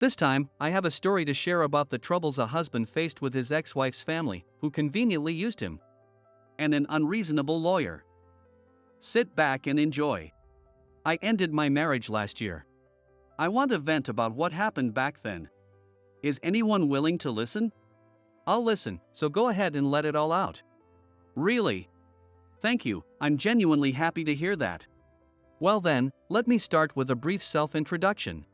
This time, I have a story to share about the troubles a husband faced with his ex-wife's family, who conveniently used him, and an unreasonable lawyer. Sit back and enjoy. I ended my marriage last year. I want to vent about what happened back then. Is anyone willing to listen? I'll listen, so go ahead and let it all out. Really? Thank you, I'm genuinely happy to hear that. Well then, let me start with a brief self-introduction.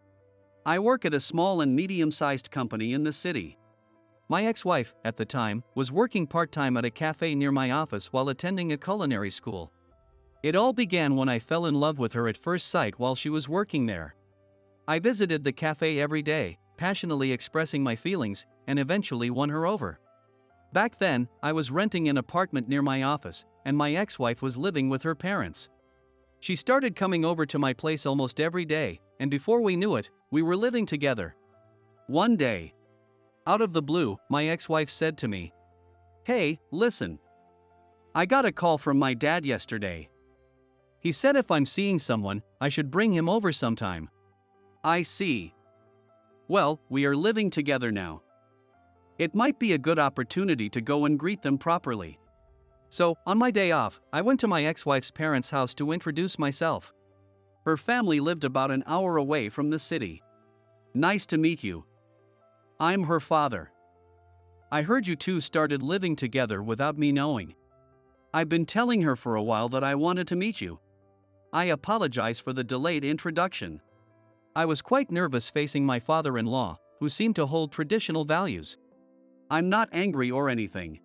I work at a small and medium-sized company in the city. My ex-wife, at the time, was working part-time at a cafe near my office while attending a culinary school. It all began when I fell in love with her at first sight while she was working there. I visited the cafe every day, passionately expressing my feelings, and eventually won her over. Back then, I was renting an apartment near my office, and my ex-wife was living with her parents. She started coming over to my place almost every day, and before we knew it, we were living together. One day, out of the blue, my ex-wife said to me, "Hey, listen. I got a call from my dad yesterday. He said if I'm seeing someone, I should bring him over sometime." I see. Well, we are living together now. It might be a good opportunity to go and greet them properly. So, on my day off, I went to my ex-wife's parents' house to introduce myself. Her family lived about an hour away from the city. Nice to meet you. I'm her father. I heard you two started living together without me knowing. I've been telling her for a while that I wanted to meet you. I apologize for the delayed introduction. I was quite nervous facing my father-in-law, who seemed to hold traditional values. I'm not angry or anything.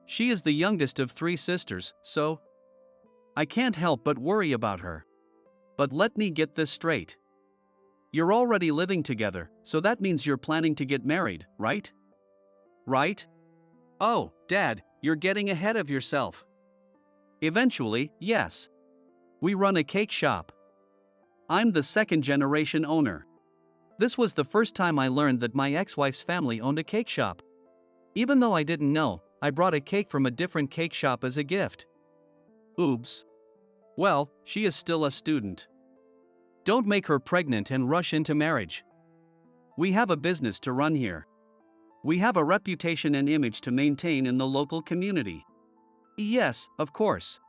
She is the youngest of 3 sisters, so I can't help but worry about her. But let me get this straight. You're already living together, so that means you're planning to get married, right? Right? Oh, Dad, you're getting ahead of yourself. Eventually, yes. We run a cake shop. I'm the second-generation owner. This was the first time I learned that my ex-wife's family owned a cake shop. Even though I didn't know, I brought a cake from a different cake shop as a gift. Oops. Well, she is still a student. Don't make her pregnant and rush into marriage. We have a business to run here. We have a reputation and image to maintain in the local community. Yes, of course.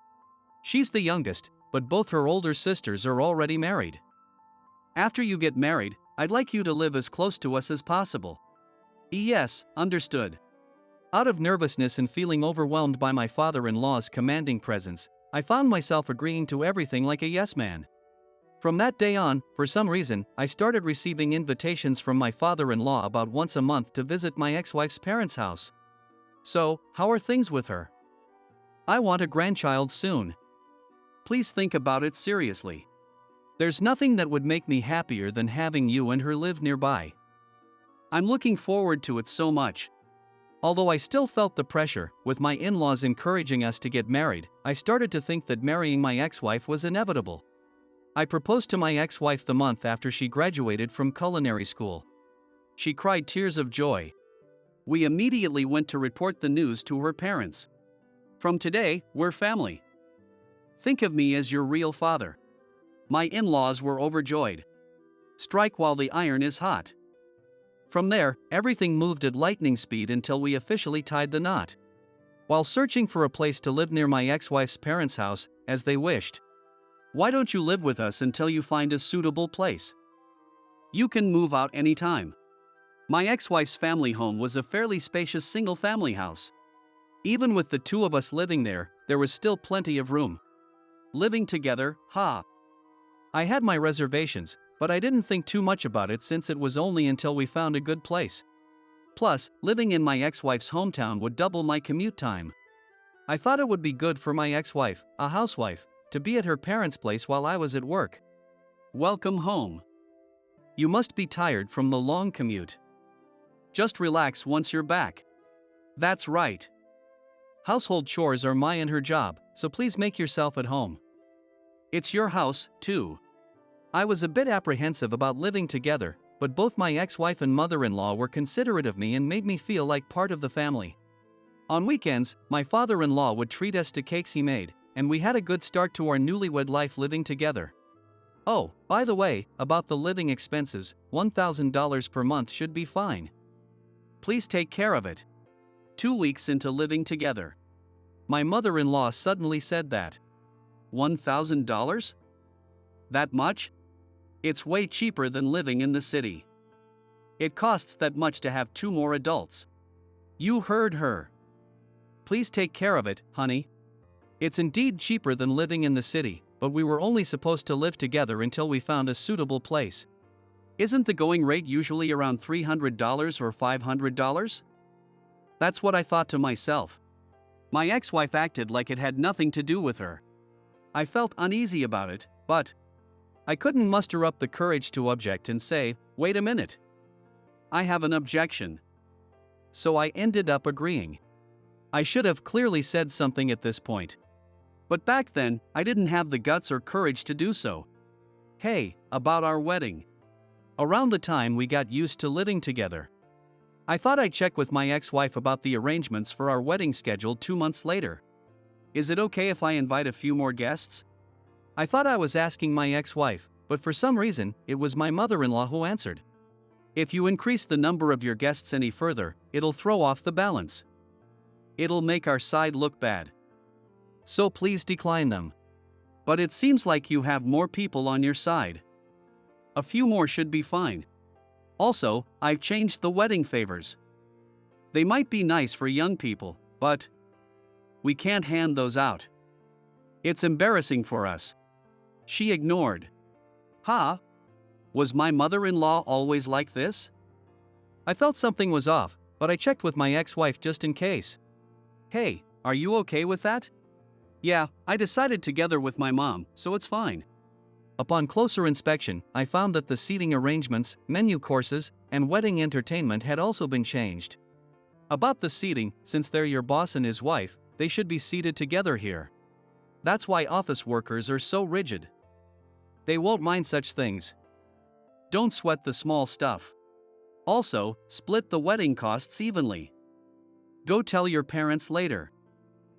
She's the youngest, but both her older sisters are already married. After you get married, I'd like you to live as close to us as possible. Yes, understood. Out of nervousness and feeling overwhelmed by my father-in-law's commanding presence, I found myself agreeing to everything like a yes man. From that day on, for some reason, I started receiving invitations from my father-in-law about once a month to visit my ex-wife's parents' house. So, how are things with her? I want a grandchild soon. Please think about it seriously. There's nothing that would make me happier than having you and her live nearby. I'm looking forward to it so much. Although I still felt the pressure, with my in-laws encouraging us to get married, I started to think that marrying my ex-wife was inevitable. I proposed to my ex-wife the month after she graduated from culinary school. She cried tears of joy. We immediately went to report the news to her parents. From today, we're family. Think of me as your real father. My in-laws were overjoyed. Strike while the iron is hot. From there, everything moved at lightning speed until we officially tied the knot. While searching for a place to live near my ex-wife's parents' house, as they wished. Why don't you live with us until you find a suitable place? You can move out anytime. My ex-wife's family home was a fairly spacious single-family house. Even with the 2 of us living there was still plenty of room. Living together, I had my reservations, but I didn't think too much about it since it was only until we found a good place. Plus, living in my ex-wife's hometown would double my commute time. I thought it would be good for my ex-wife, a housewife, to be at her parents' place while I was at work. Welcome home. You must be tired from the long commute. Just relax once you're back. That's right. Household chores are my and her job, so please make yourself at home. It's your house, too. I was a bit apprehensive about living together, but both my ex-wife and mother-in-law were considerate of me and made me feel like part of the family. On weekends, my father-in-law would treat us to cakes he made, and we had a good start to our newlywed life living together. Oh, by the way, about the living expenses, $1,000 per month should be fine. Please take care of it. 2 weeks into living together, my mother-in-law suddenly said that. $1,000? That much? It's way cheaper than living in the city. It costs that much to have 2 more adults. You heard her. Please take care of it, honey. It's indeed cheaper than living in the city, but we were only supposed to live together until we found a suitable place. Isn't the going rate usually around $300 or $500? That's what I thought to myself. My ex-wife acted like it had nothing to do with her. I felt uneasy about it, but I couldn't muster up the courage to object and say, wait a minute. I have an objection. So I ended up agreeing. I should have clearly said something at this point. But back then, I didn't have the guts or courage to do so. Hey, about our wedding. Around the time we got used to living together, I thought I'd check with my ex-wife about the arrangements for our wedding scheduled 2 months later. Is it okay if I invite a few more guests? I thought I was asking my ex-wife, but for some reason, it was my mother-in-law who answered. If you increase the number of your guests any further, it'll throw off the balance. It'll make our side look bad. So please decline them. But it seems like you have more people on your side. A few more should be fine. Also, I've changed the wedding favors. They might be nice for young people, but we can't hand those out. It's embarrassing for us. She ignored. Huh? Was my mother-in-law always like this? I felt something was off, but I checked with my ex-wife just in case. Hey, are you okay with that? Yeah, I decided together with my mom, so it's fine. Upon closer inspection, I found that the seating arrangements, menu courses, and wedding entertainment had also been changed. About the seating, since they're your boss and his wife, they should be seated together here. That's why office workers are so rigid. They won't mind such things. Don't sweat the small stuff. Also, split the wedding costs evenly. Go tell your parents later.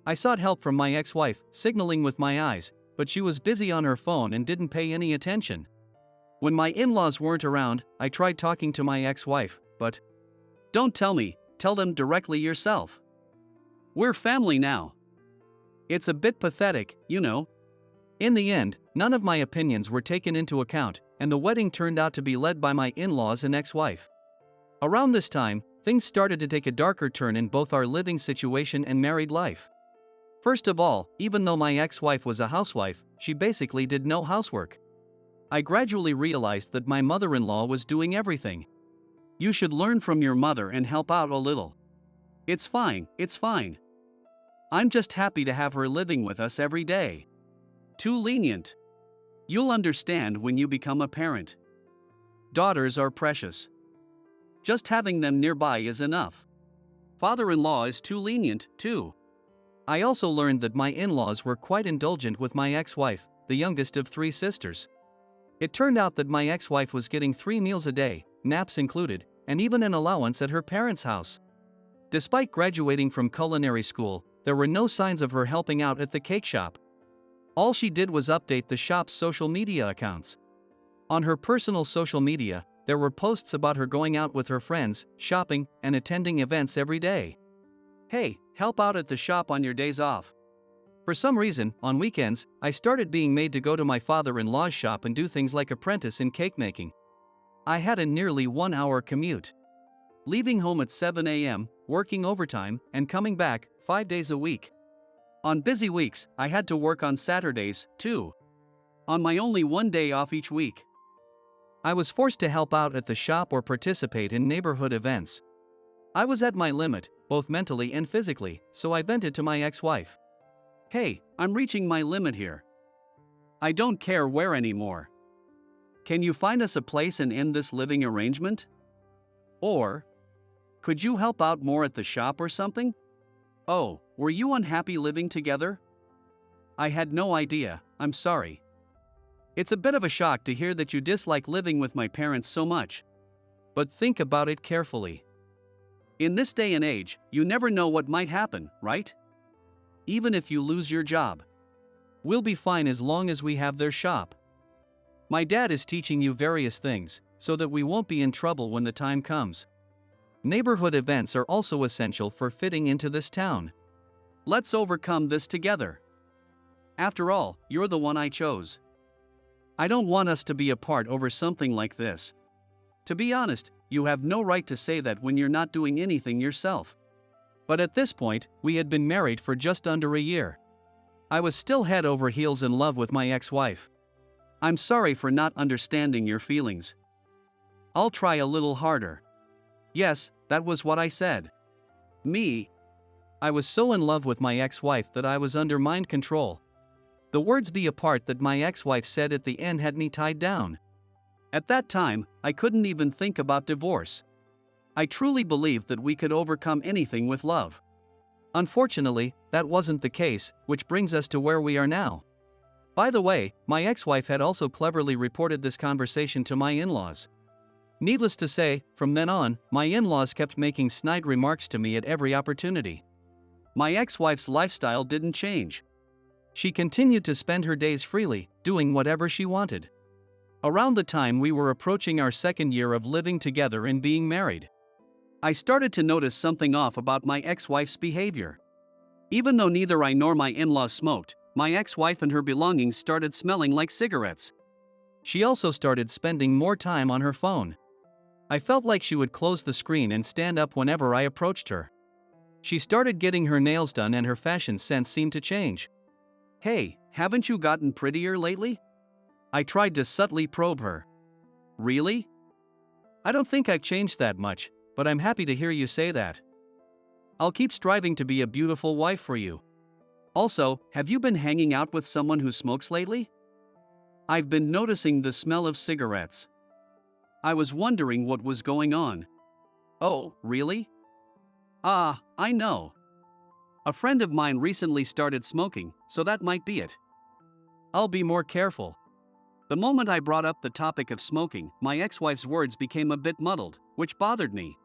I sought help from my ex-wife, signaling with my eyes, but she was busy on her phone and didn't pay any attention. When my in-laws weren't around, I tried talking to my ex-wife, but don't tell me, tell them directly yourself. We're family now. It's a bit pathetic, you know. In the end, none of my opinions were taken into account, and the wedding turned out to be led by my in-laws and ex-wife. Around this time, things started to take a darker turn in both our living situation and married life. First of all, even though my ex-wife was a housewife, she basically did no housework. I gradually realized that my mother-in-law was doing everything. You should learn from your mother and help out a little. It's fine, it's fine. I'm just happy to have her living with us every day. Too lenient. You'll understand when you become a parent. Daughters are precious. Just having them nearby is enough. Father-in-law is too lenient, too. I also learned that my in-laws were quite indulgent with my ex-wife, the youngest of 3 sisters. It turned out that my ex-wife was getting 3 meals a day, naps included, and even an allowance at her parents' house. Despite graduating from culinary school, there were no signs of her helping out at the cake shop. All she did was update the shop's social media accounts. On her personal social media, there were posts about her going out with her friends, shopping, and attending events every day. Hey, help out at the shop on your days off. For some reason, on weekends, I started being made to go to my father-in-law's shop and do things like apprentice in cake making. I had a nearly 1-hour commute. Leaving home at 7 a.m., working overtime, and coming back 5 days a week. On busy weeks, I had to work on Saturdays, too. On my only 1 day off each week. I was forced to help out at the shop or participate in neighborhood events. I was at my limit, both mentally and physically, so I vented to my ex-wife. Hey, I'm reaching my limit here. I don't care where anymore. Can you find us a place and end this living arrangement? Or, could you help out more at the shop or something? Oh, were you unhappy living together? I had no idea, I'm sorry. It's a bit of a shock to hear that you dislike living with my parents so much. But think about it carefully. In this day and age, you never know what might happen, right? Even if you lose your job. We'll be fine as long as we have their shop. My dad is teaching you various things, so that we won't be in trouble when the time comes. Neighborhood events are also essential for fitting into this town. Let's overcome this together. After all, you're the one I chose. I don't want us to be apart over something like this. To be honest, you have no right to say that when you're not doing anything yourself. But at this point, we had been married for just under a year. I was still head over heels in love with my ex-wife. I'm sorry for not understanding your feelings. I'll try a little harder. Yes, that was what I said. Me. I was so in love with my ex-wife that I was under mind control. The words "be apart" that my ex-wife said at the end had me tied down. At that time, I couldn't even think about divorce. I truly believed that we could overcome anything with love. Unfortunately, that wasn't the case, which brings us to where we are now. By the way, my ex-wife had also cleverly reported this conversation to my in-laws. Needless to say, from then on, my in-laws kept making snide remarks to me at every opportunity. My ex-wife's lifestyle didn't change. She continued to spend her days freely, doing whatever she wanted. Around the time we were approaching our second year of living together and being married, I started to notice something off about my ex-wife's behavior. Even though neither I nor my in-laws smoked, my ex-wife and her belongings started smelling like cigarettes. She also started spending more time on her phone. I felt like she would close the screen and stand up whenever I approached her. She started getting her nails done and her fashion sense seemed to change. "Hey, haven't you gotten prettier lately?" I tried to subtly probe her. "Really? I don't think I've changed that much, but I'm happy to hear you say that. I'll keep striving to be a beautiful wife for you. Also, have you been hanging out with someone who smokes lately? I've been noticing the smell of cigarettes. I was wondering what was going on." "Oh, really? Ah, I know. A friend of mine recently started smoking, so that might be it. I'll be more careful." The moment I brought up the topic of smoking, my ex-wife's words became a bit muddled, which bothered me.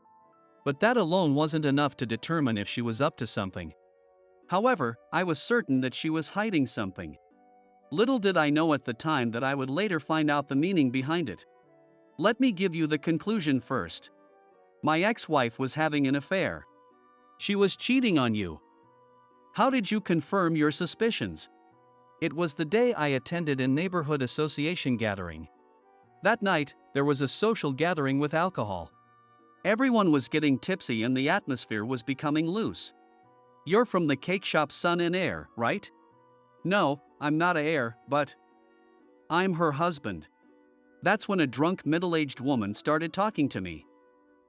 But that alone wasn't enough to determine if she was up to something. However, I was certain that she was hiding something. Little did I know at the time that I would later find out the meaning behind it. Let me give you the conclusion first. My ex-wife was having an affair. She was cheating on you. How did you confirm your suspicions? It was the day I attended a neighborhood association gathering. That night, there was a social gathering with alcohol. Everyone was getting tipsy and the atmosphere was becoming loose. You're from the cake shop Son and Heir, right? No, I'm not a heir, but I'm her husband. That's when a drunk middle-aged woman started talking to me.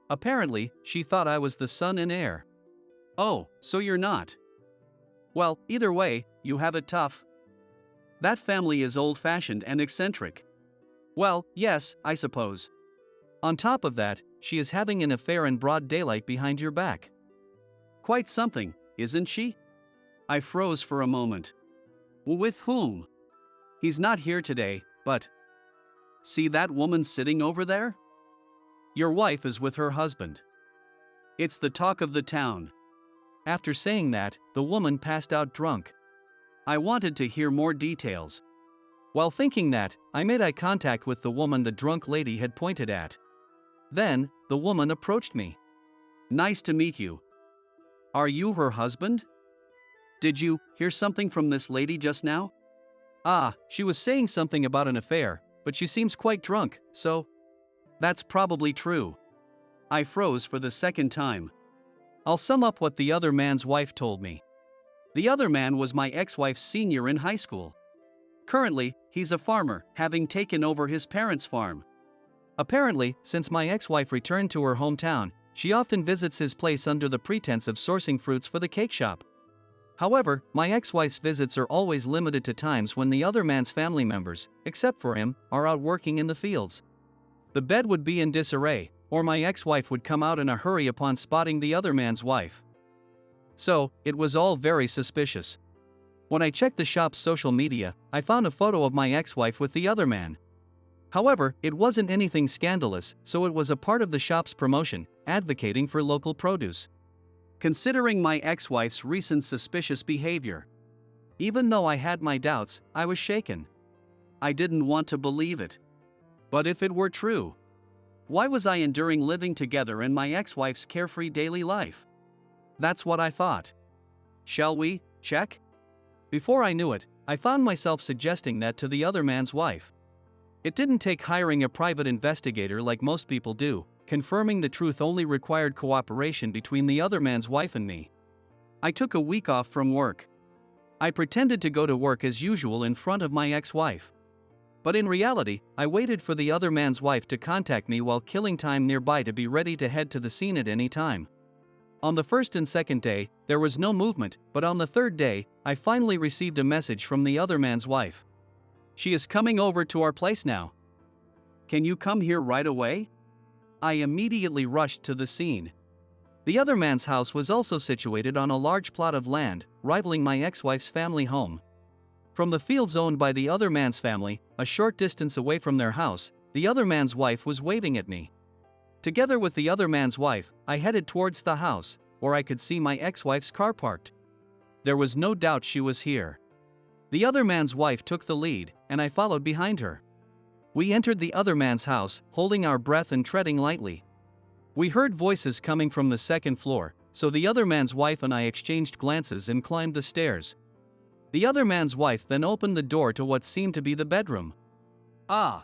Apparently, she thought I was the son and heir. "Oh, so you're not? Well, either way, you have it tough. That family is old-fashioned and eccentric." "Well, yes, I suppose. On top of that, she is having an affair in broad daylight behind your back. Quite something, isn't she?" I froze for a moment. "With whom? He's not here today, but see that woman sitting over there? Your wife is with her husband. It's the talk of the town." After saying that, the woman passed out drunk. I wanted to hear more details. While thinking that, I made eye contact with the woman the drunk lady had pointed at. Then, the woman approached me. "Nice to meet you. Are you her husband? Did you hear something from this lady just now?" "Ah, she was saying something about an affair, but she seems quite drunk, so that's probably true." I froze for the second time. I'll sum up what the other man's wife told me. The other man was my ex-wife's senior in high school. Currently, he's a farmer, having taken over his parents' farm. Apparently, since my ex-wife returned to her hometown, she often visits his place under the pretense of sourcing fruits for the cake shop. However, my ex-wife's visits are always limited to times when the other man's family members, except for him, are out working in the fields. The bed would be in disarray, or my ex-wife would come out in a hurry upon spotting the other man's wife. So, it was all very suspicious. When I checked the shop's social media, I found a photo of my ex-wife with the other man. However, it wasn't anything scandalous, so it was a part of the shop's promotion, advocating for local produce. Considering my ex-wife's recent suspicious behavior, even though I had my doubts, I was shaken. I didn't want to believe it. But if it were true, why was I enduring living together in my ex-wife's carefree daily life? That's what I thought. Shall we check? Before I knew it, I found myself suggesting that to the other man's wife. It didn't take hiring a private investigator like most people do. Confirming the truth only required cooperation between the other man's wife and me. I took a week off from work. I pretended to go to work as usual in front of my ex-wife. But in reality, I waited for the other man's wife to contact me while killing time nearby to be ready to head to the scene at any time. On the first and second day, there was no movement, but on the third day, I finally received a message from the other man's wife. She is coming over to our place now. Can you come here right away? I immediately rushed to the scene. The other man's house was also situated on a large plot of land, rivaling my ex-wife's family home. From the fields owned by the other man's family, a short distance away from their house, the other man's wife was waving at me. Together with the other man's wife, I headed towards the house, where I could see my ex-wife's car parked. There was no doubt she was here. The other man's wife took the lead, and I followed behind her. We entered the other man's house, holding our breath and treading lightly. We heard voices coming from the second floor, so the other man's wife and I exchanged glances and climbed the stairs. The other man's wife then opened the door to what seemed to be the bedroom. Ah!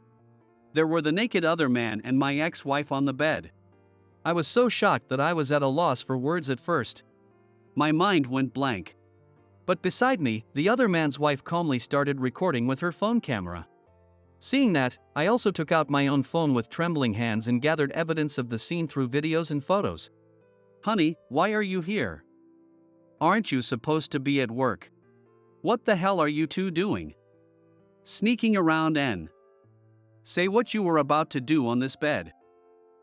There were the naked other man and my ex-wife on the bed. I was so shocked that I was at a loss for words at first. My mind went blank. But beside me, the other man's wife calmly started recording with her phone camera. Seeing that, I also took out my own phone with trembling hands and gathered evidence of the scene through videos and photos. Honey, why are you here? Aren't you supposed to be at work? What the hell are you two doing? Sneaking around and say what you were about to do on this bed.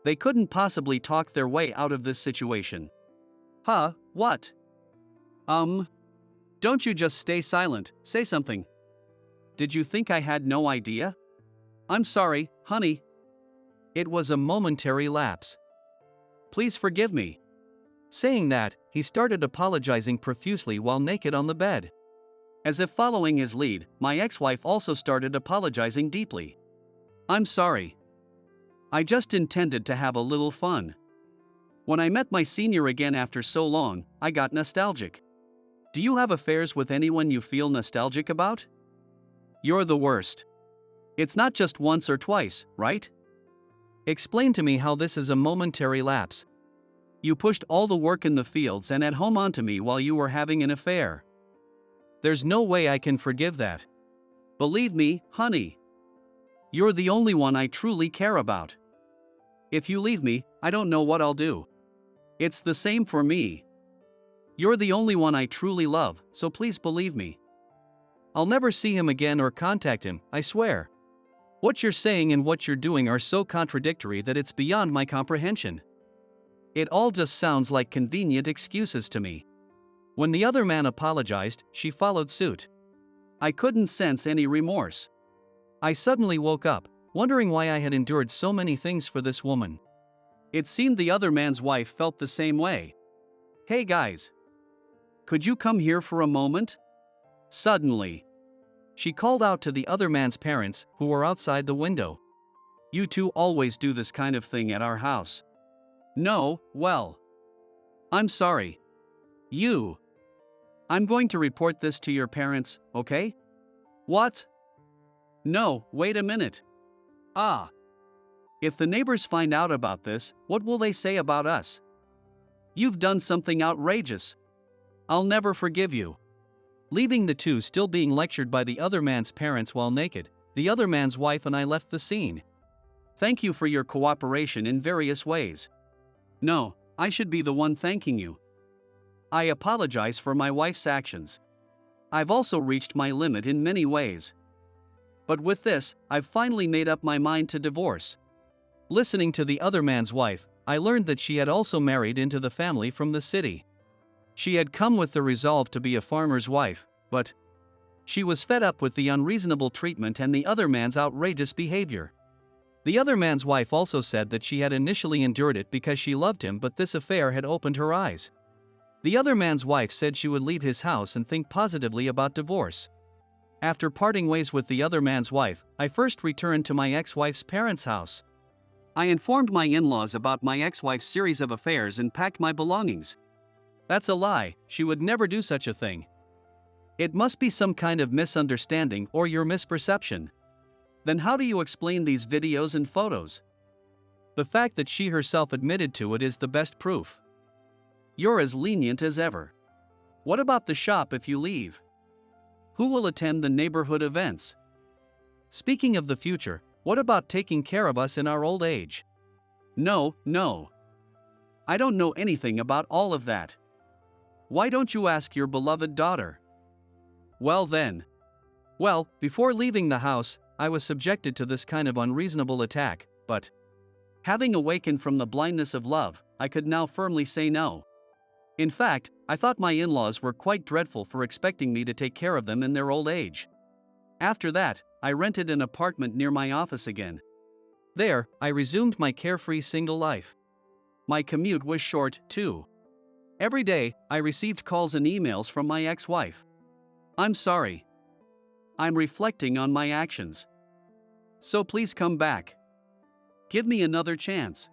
They couldn't possibly talk their way out of this situation. Huh, what? Don't you just stay silent, say something. Did you think I had no idea? I'm sorry, honey. It was a momentary lapse. Please forgive me. Saying that, he started apologizing profusely while naked on the bed. As if following his lead, my ex-wife also started apologizing deeply. I'm sorry. I just intended to have a little fun. When I met my senior again after so long, I got nostalgic. Do you have affairs with anyone you feel nostalgic about? You're the worst. It's not just once or twice, right? Explain to me how this is a momentary lapse. You pushed all the work in the fields and at home onto me while you were having an affair. There's no way I can forgive that. Believe me, honey. You're the only one I truly care about. If you leave me, I don't know what I'll do. It's the same for me. You're the only one I truly love, so please believe me. I'll never see him again or contact him, I swear. What you're saying and what you're doing are so contradictory that it's beyond my comprehension. It all just sounds like convenient excuses to me. When the other man apologized, she followed suit. I couldn't sense any remorse. I suddenly woke up, wondering why I had endured so many things for this woman. It seemed the other man's wife felt the same way. Hey guys. Could you come here for a moment? Suddenly, she called out to the other man's parents, who were outside the window. You two always do this kind of thing at our house. No, well. I'm sorry. I'm going to report this to your parents, okay? What? No, wait a minute. Ah. If the neighbors find out about this, what will they say about us? You've done something outrageous. I'll never forgive you. Leaving the two still being lectured by the other man's parents while naked, the other man's wife and I left the scene. Thank you for your cooperation in various ways. No, I should be the one thanking you. I apologize for my wife's actions. I've also reached my limit in many ways. But with this, I've finally made up my mind to divorce. Listening to the other man's wife, I learned that she had also married into the family from the city. She had come with the resolve to be a farmer's wife, but she was fed up with the unreasonable treatment and the other man's outrageous behavior. The other man's wife also said that she had initially endured it because she loved him, but this affair had opened her eyes. The other man's wife said she would leave his house and think positively about divorce. After parting ways with the other man's wife, I first returned to my ex-wife's parents' house. I informed my in-laws about my ex-wife's series of affairs and packed my belongings. That's a lie, she would never do such a thing. It must be some kind of misunderstanding or your misperception. Then how do you explain these videos and photos? The fact that she herself admitted to it is the best proof. You're as lenient as ever. What about the shop if you leave? Who will attend the neighborhood events? Speaking of the future, what about taking care of us in our old age? No. I don't know anything about all of that. Why don't you ask your beloved daughter? Well, before leaving the house, I was subjected to this kind of unreasonable attack, but having awakened from the blindness of love, I could now firmly say no. In fact, I thought my in-laws were quite dreadful for expecting me to take care of them in their old age. After that, I rented an apartment near my office again. There, I resumed my carefree single life. My commute was short, too. Every day, I received calls and emails from my ex-wife. I'm sorry. I'm reflecting on my actions. So please come back. Give me another chance.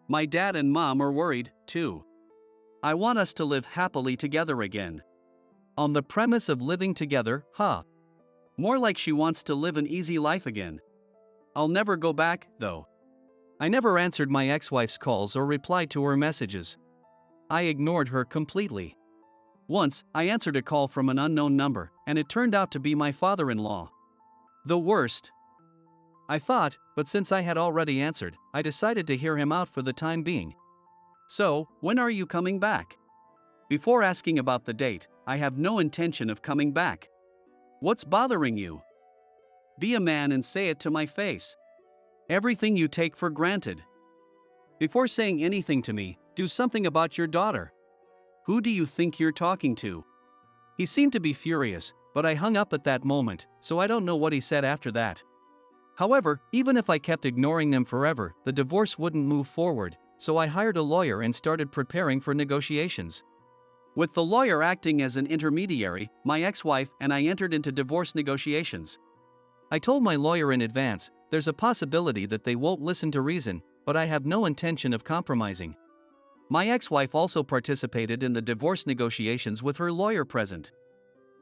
My dad and mom are worried, too. I want us to live happily together again. On the premise of living together, More like she wants to live an easy life again. I'll never go back, though. I never answered my ex-wife's calls or replied to her messages. I ignored her completely. Once, I answered a call from an unknown number, and it turned out to be my father-in-law. The worst. I thought, but since I had already answered, I decided to hear him out for the time being. So, when are you coming back? Before asking about the date, I have no intention of coming back. What's bothering you? Be a man and say it to my face. Everything you take for granted. Before saying anything to me, do something about your daughter. Who do you think you're talking to? He seemed to be furious, but I hung up at that moment, so I don't know what he said after that. However, even if I kept ignoring them forever, the divorce wouldn't move forward, so I hired a lawyer and started preparing for negotiations. With the lawyer acting as an intermediary, my ex-wife and I entered into divorce negotiations. I told my lawyer in advance, there's a possibility that they won't listen to reason, but I have no intention of compromising. My ex-wife also participated in the divorce negotiations with her lawyer present.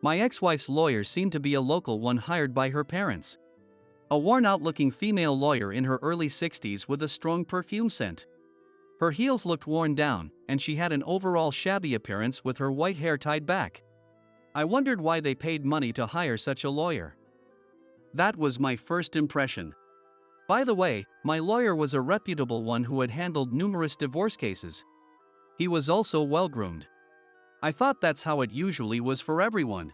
My ex-wife's lawyer seemed to be a local one hired by her parents. A worn-out-looking female lawyer in her early 60s with a strong perfume scent. Her heels looked worn down, and she had an overall shabby appearance with her white hair tied back. I wondered why they paid money to hire such a lawyer. That was my first impression. By the way, my lawyer was a reputable one who had handled numerous divorce cases. He was also well-groomed. I thought that's how it usually was for everyone.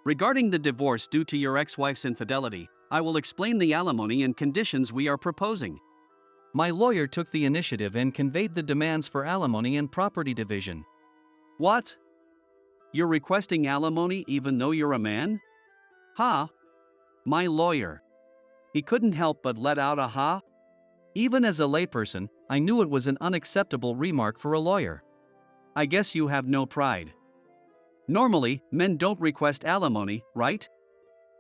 Regarding the divorce due to your ex-wife's infidelity, I will explain the alimony and conditions we are proposing. My lawyer took the initiative and conveyed the demands for alimony and property division. What? You're requesting alimony even though you're a man? My lawyer. He couldn't help but let out a ha. Even as a layperson, I knew it was an unacceptable remark for a lawyer. I guess you have no pride. Normally, men don't request alimony, right?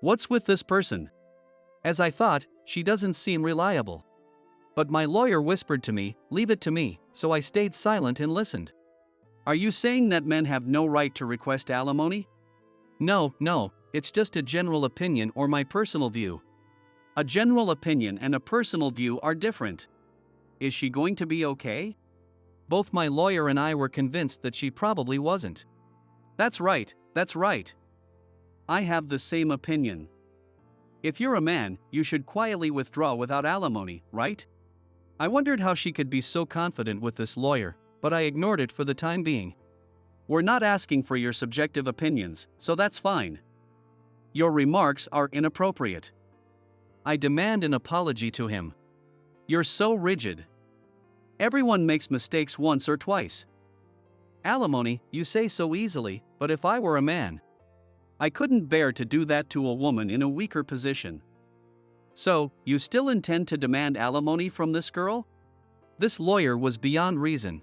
What's with this person? As I thought, she doesn't seem reliable. But my lawyer whispered to me, leave it to me, so I stayed silent and listened. Are you saying that men have no right to request alimony? No, it's just a general opinion or my personal view. A general opinion and a personal view are different. Is she going to be okay? Both my lawyer and I were convinced that she probably wasn't. That's right. I have the same opinion. If you're a man, you should quietly withdraw without alimony, right? I wondered how she could be so confident with this lawyer, but I ignored it for the time being. We're not asking for your subjective opinions, so that's fine. Your remarks are inappropriate. I demand an apology to him. You're so rigid. Everyone makes mistakes once or twice. Alimony, you say so easily, but if I were a man, I couldn't bear to do that to a woman in a weaker position. So, you still intend to demand alimony from this girl? This lawyer was beyond reason.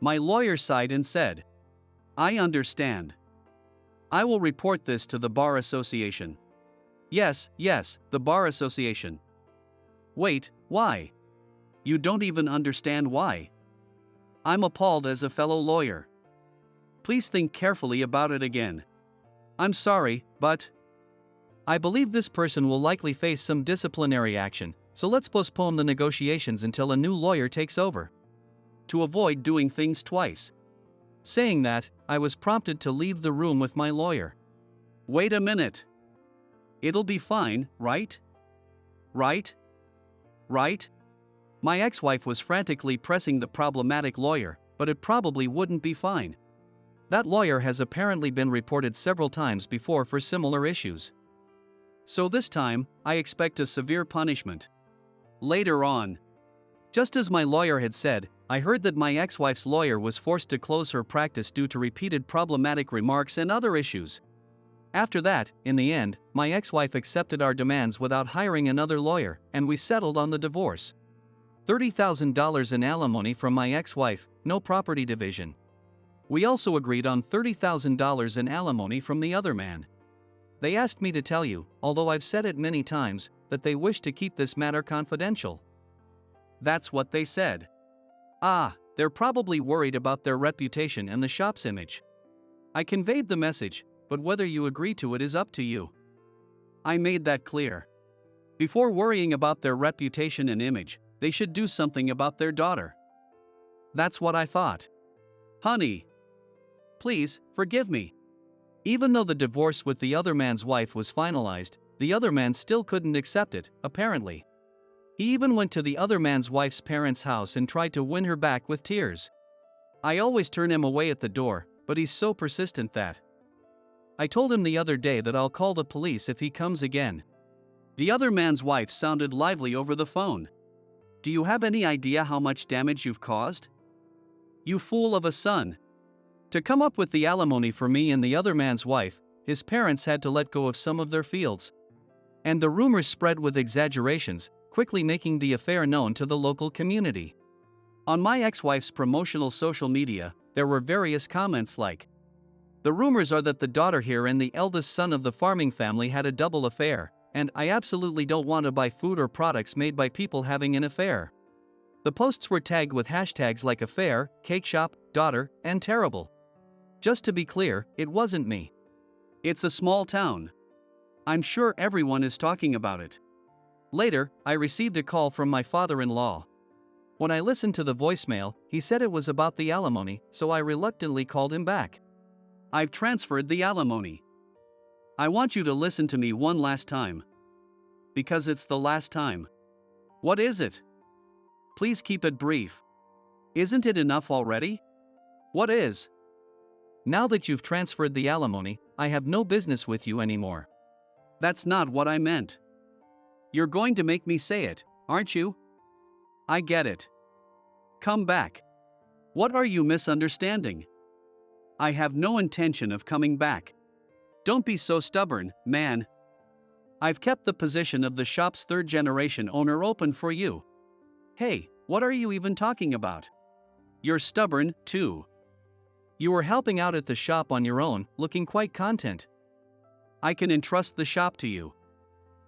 My lawyer sighed and said, I understand. I will report this to the Bar Association. Yes, the Bar Association. Wait, why? You don't even understand why. I'm appalled as a fellow lawyer. Please think carefully about it again. I'm sorry, but I believe this person will likely face some disciplinary action, so let's postpone the negotiations until a new lawyer takes over. To avoid doing things twice. Saying that, I was prompted to leave the room with my lawyer. Wait a minute. It'll be fine, right? Right? Right? My ex-wife was frantically pressing the problematic lawyer, but it probably wouldn't be fine. That lawyer has apparently been reported several times before for similar issues. So this time, I expect a severe punishment. Later on. Just as my lawyer had said, I heard that my ex-wife's lawyer was forced to close her practice due to repeated problematic remarks and other issues. After that, in the end, my ex-wife accepted our demands without hiring another lawyer, and we settled on the divorce. $30,000 in alimony from my ex-wife, no property division. We also agreed on $30,000 in alimony from the other man. They asked me to tell you, although I've said it many times, that they wish to keep this matter confidential. That's what they said. They're probably worried about their reputation and the shop's image. I conveyed the message, but whether you agree to it is up to you. I made that clear. Before worrying about their reputation and image, they should do something about their daughter. That's what I thought. Honey, please, forgive me. Even though the divorce with the other man's wife was finalized, the other man still couldn't accept it, apparently. He even went to the other man's wife's parents' house and tried to win her back with tears. I always turn him away at the door, but he's so persistent that I told him the other day that I'll call the police if he comes again. The other man's wife sounded lively over the phone. Do you have any idea how much damage you've caused? You fool of a son. To come up with the alimony for me and the other man's wife, his parents had to let go of some of their fields. And the rumors spread with exaggerations, quickly making the affair known to the local community. On my ex-wife's promotional social media, there were various comments like, "The rumors are that the daughter here and the eldest son of the farming family had a double affair, and I absolutely don't want to buy food or products made by people having an affair." The posts were tagged with hashtags like affair, cake shop, daughter, and terrible. Just to be clear, it wasn't me. It's a small town. I'm sure everyone is talking about it. Later, I received a call from my father-in-law. When I listened to the voicemail, he said it was about the alimony, so I reluctantly called him back. I've transferred the alimony. I want you to listen to me one last time. Because it's the last time. What is it? Please keep it brief. Isn't it enough already? What is? Now that you've transferred the alimony, I have no business with you anymore. That's not what I meant. You're going to make me say it, aren't you? I get it. Come back. What are you misunderstanding? I have no intention of coming back. Don't be so stubborn, man. I've kept the position of the shop's third-generation owner open for you. Hey, what are you even talking about? You're stubborn, too. You were helping out at the shop on your own, looking quite content. I can entrust the shop to you.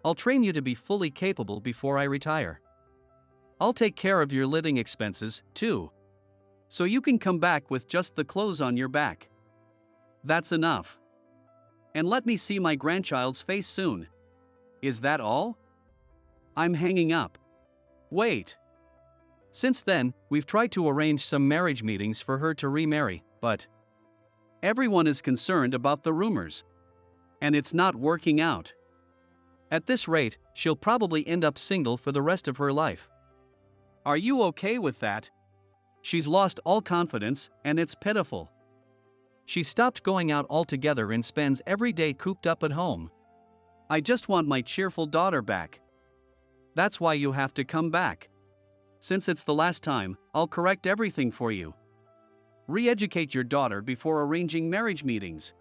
I'll train you to be fully capable before I retire. I'll take care of your living expenses, too. So you can come back with just the clothes on your back. That's enough. And let me see my grandchild's face soon. Is that all? I'm hanging up. Wait. Since then, we've tried to arrange some marriage meetings for her to remarry, but everyone is concerned about the rumors. And it's not working out. At this rate, she'll probably end up single for the rest of her life. Are you okay with that? She's lost all confidence, and it's pitiful. She stopped going out altogether and spends every day cooped up at home. I just want my cheerful daughter back. That's why you have to come back. Since it's the last time, I'll correct everything for you. Re-educate your daughter before arranging marriage meetings.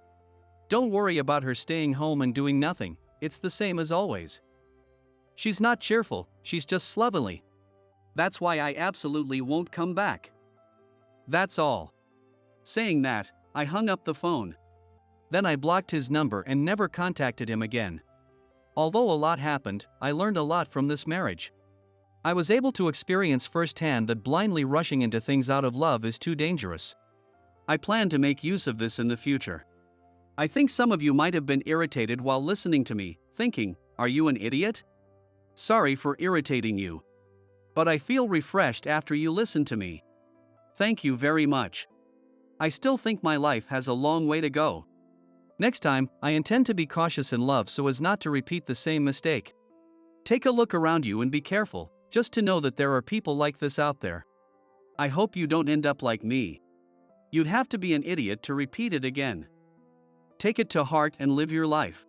Don't worry about her staying home and doing nothing, it's the same as always. She's not cheerful, she's just slovenly. That's why I absolutely won't come back. That's all. Saying that, I hung up the phone. Then I blocked his number and never contacted him again. Although a lot happened, I learned a lot from this marriage. I was able to experience firsthand that blindly rushing into things out of love is too dangerous. I plan to make use of this in the future. I think some of you might have been irritated while listening to me, thinking, "Are you an idiot?" Sorry for irritating you. But I feel refreshed after you listened to me. Thank you very much. I still think my life has a long way to go. Next time, I intend to be cautious in love so as not to repeat the same mistake. Take a look around you and be careful, just to know that there are people like this out there. I hope you don't end up like me. You'd have to be an idiot to repeat it again. Take it to heart and live your life.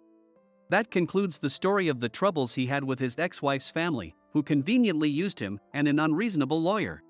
That concludes the story of the troubles he had with his ex-wife's family, who conveniently used him and an unreasonable lawyer.